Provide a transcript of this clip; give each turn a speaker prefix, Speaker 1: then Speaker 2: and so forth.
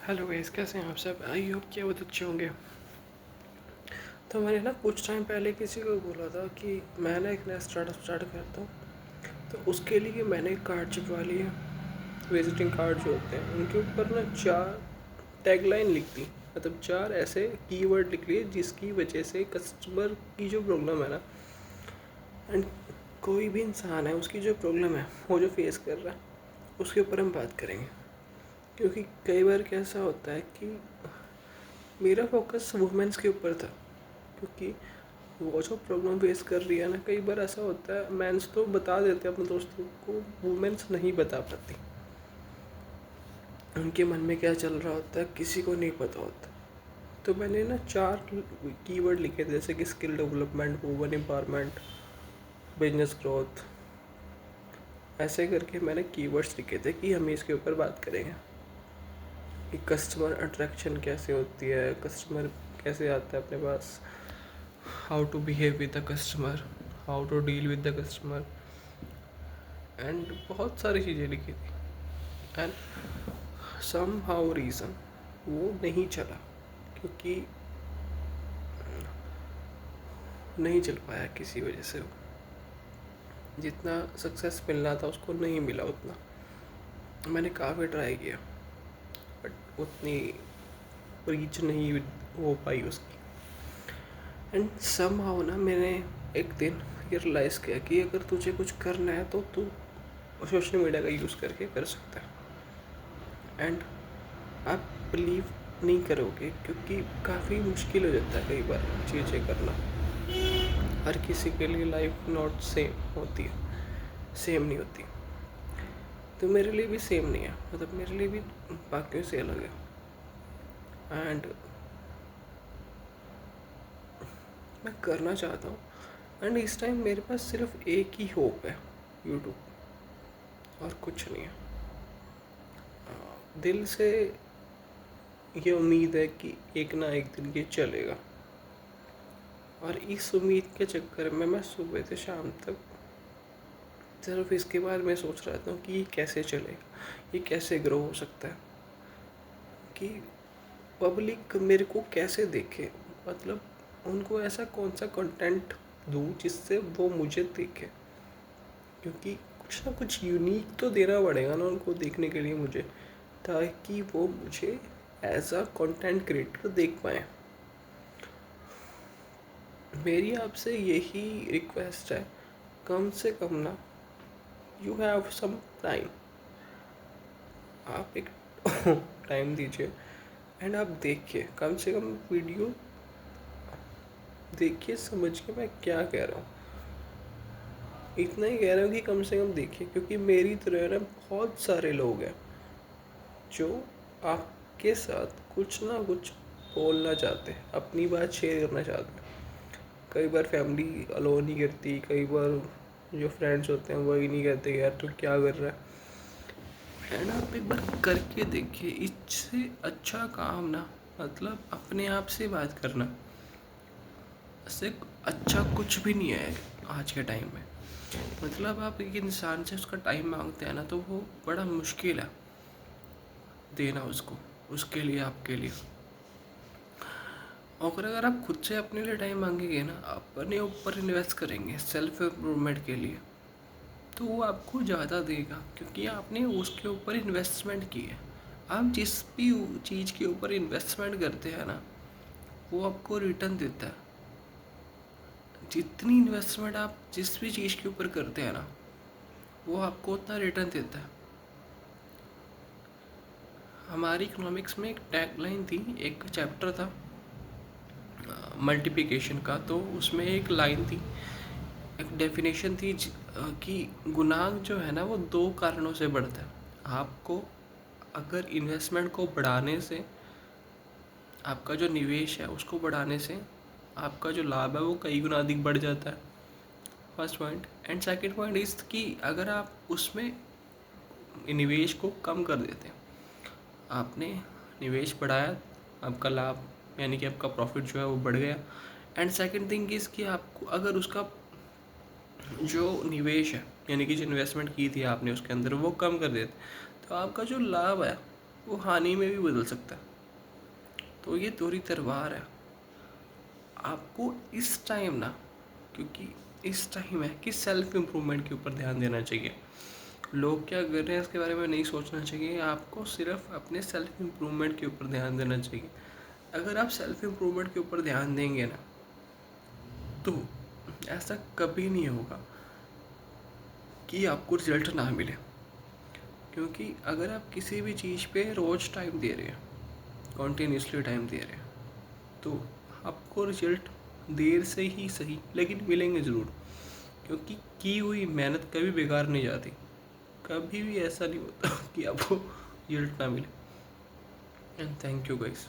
Speaker 1: Hello guys, कैसे हैं आप सब? आई होप कि बहुत अच्छे होंगे। तो मैंने ना कुछ टाइम पहले किसी को बोला था कि मैं ना एक नया स्टार्टअप स्टार्ट करता हूँ। तो उसके लिए मैंने एक कार्ड छपवा ली है। विजिटिंग कार्ड जो होते हैं उनके ऊपर ना 4 टैगलाइन लिख दी, मतलब 4 ऐसे कीवर्ड लिख लिए जिसकी वजह से कस्टमर की जो प्रॉब्लम है ना, एंड कोई भी इंसान है उसकी जो प्रॉब्लम है वो जो फेस कर रहा है उसके ऊपर हम बात करेंगे। क्योंकि कई बार कैसा होता है कि मेरा फोकस वुमेंस के ऊपर था, क्योंकि वो जो प्रॉब्लम फेस कर रही है ना, कई बार ऐसा होता है मेंस तो बता देते हैं अपने दोस्तों को, वुमेंस नहीं बता पाती। उनके मन में क्या चल रहा होता है किसी को नहीं पता होता। तो मैंने ना 4 कीवर्ड लिखे थे, जैसे कि skill development, women empowerment, business growth. ऐसे करके मैंने कीवर्ड्स लिखे थे कि हम इसके ऊपर बात करेंगे कि कस्टमर अट्रैक्शन कैसे होती है, कस्टमर कैसे आता है अपने पास, how to behave with the customer, how to deal with the customer, and बहुत सारी चीज़ें लिखी थी। एंड सम हाउ रीज़न वो नहीं चला, क्योंकि नहीं चल पाया किसी वजह से। वो जितना सक्सेस मिलना था उसको नहीं मिला उतना। मैंने काफ़ी ट्राई किया बट उतनी रीच नहीं हो पाई उसकी। एंड सम हाउ ना मैंने एक दिन ये रियलाइज़ किया कि अगर तुझे कुछ करना है तो तू सोशल मीडिया का यूज़ करके कर सकता है। एंड आप बिलीव नहीं करोगे, क्योंकि काफ़ी मुश्किल हो जाता है कई बार चीज़ें करना। हर किसी के लिए लाइफ नॉट सेम होती है, सेम नहीं होती। तो मेरे लिए भी सेम नहीं है, मतलब मेरे लिए भी बाकियों से अलग है। एंड मैं करना चाहता हूँ। एंड इस टाइम मेरे पास सिर्फ एक ही होप है, यूट्यूब, और कुछ नहीं है। दिल से ये उम्मीद है कि एक ना एक दिन ये चलेगा, और इस उम्मीद के चक्कर में मैं सुबह से शाम तक सिर्फ इसके बारे में सोच रहा हूँ कि ये कैसे चलेगा, ये कैसे ग्रो हो सकता है, कि पब्लिक मेरे को कैसे देखे, मतलब उनको ऐसा कौन सा कंटेंट दूँ जिससे वो मुझे देखे। क्योंकि कुछ ना कुछ यूनिक तो देना पड़ेगा ना उनको देखने के लिए मुझे, ताकि वो मुझे एज अ कंटेंट क्रिएटर देख पाएँ। मेरी आपसे यही रिक्वेस्ट है, कम से कम ना, यू हैव सम टाइम, आप एक टाइम दीजिए एंड आप देखिए, कम से कम वीडियो देखिए, समझिए मैं क्या कह रहा हूँ। इतना ही कह रहा हूँ कि कम से कम देखिए, क्योंकि मेरी तरह ना बहुत सारे लोग हैं जो आपके साथ कुछ ना कुछ बोलना चाहते हैं, अपनी बात शेयर करना चाहते हैं। कई बार फैमिली अलो नहीं करती, कई बार जो फ्रेंड्स होते हैं वही नहीं कहते यार तू क्या कर रहा है। एंड आप एक बार करके देखिए, इससे अच्छा काम ना, मतलब अपने आप से बात करना से अच्छा कुछ भी नहीं है आज के टाइम में। मतलब आप एक इंसान से उसका टाइम मांगते हैं ना, तो वो बड़ा मुश्किल है देना उसको, उसके लिए, आपके लिए। और अगर आप खुद से अपने लिए टाइम मांगेंगे ना, अपने ऊपर इन्वेस्ट करेंगे सेल्फ इम्प्रूवमेंट के लिए, तो वो आपको ज़्यादा देगा, क्योंकि आपने उसके ऊपर इन्वेस्टमेंट की है। आप जिस भी चीज़ के ऊपर इन्वेस्टमेंट करते हैं ना, वो आपको रिटर्न देता है। जितनी इन्वेस्टमेंट आप जिस भी चीज़ के ऊपर करते हैं ना, वो आपको उतना रिटर्न देता है। हमारी इकोनॉमिक्स में एक टैगलाइन थी, एक चैप्टर था मल्टीप्लिकेशन का, तो उसमें एक लाइन थी, एक डेफिनेशन थी कि गुनाह जो है ना वो 2 कारणों से बढ़ता है। आपको अगर इन्वेस्टमेंट को बढ़ाने से, आपका जो निवेश है उसको बढ़ाने से आपका जो लाभ है वो कई गुना अधिक बढ़ जाता है, first point. And second point इस कि अगर आप उसमें निवेश को कम कर देते हैं, आपने निवेश बढ़ाया, आपका लाभ यानी कि आपका प्रॉफिट जो है वो बढ़ गया। एंड सेकंड थिंग इज़ कि आपको अगर उसका जो निवेश है यानी कि जो इन्वेस्टमेंट की थी आपने उसके अंदर वो कम कर देते, तो आपका जो लाभ है वो हानि में भी बदल सकता है। तो ये दोहरी तलवार है। आपको इस टाइम ना, क्योंकि इस टाइम है कि सेल्फ इम्प्रूवमेंट के ऊपर ध्यान देना चाहिए। लोग क्या कर रहे हैं इसके बारे में नहीं सोचना चाहिए। आपको सिर्फ अपने सेल्फ इम्प्रूवमेंट के ऊपर ध्यान देना चाहिए। अगर आप सेल्फ इम्प्रूवमेंट के ऊपर ध्यान देंगे ना, तो ऐसा कभी नहीं होगा कि आपको रिजल्ट ना मिले। क्योंकि अगर आप किसी भी चीज़ पे रोज़ टाइम दे रहे हैं, कॉन्टीन्यूसली टाइम दे रहे हैं, तो आपको रिजल्ट देर से ही सही लेकिन मिलेंगे ज़रूर। क्योंकि की हुई मेहनत कभी बेकार नहीं जाती। कभी भी ऐसा नहीं होता कि आपको रिजल्ट ना मिले। And thank you guys.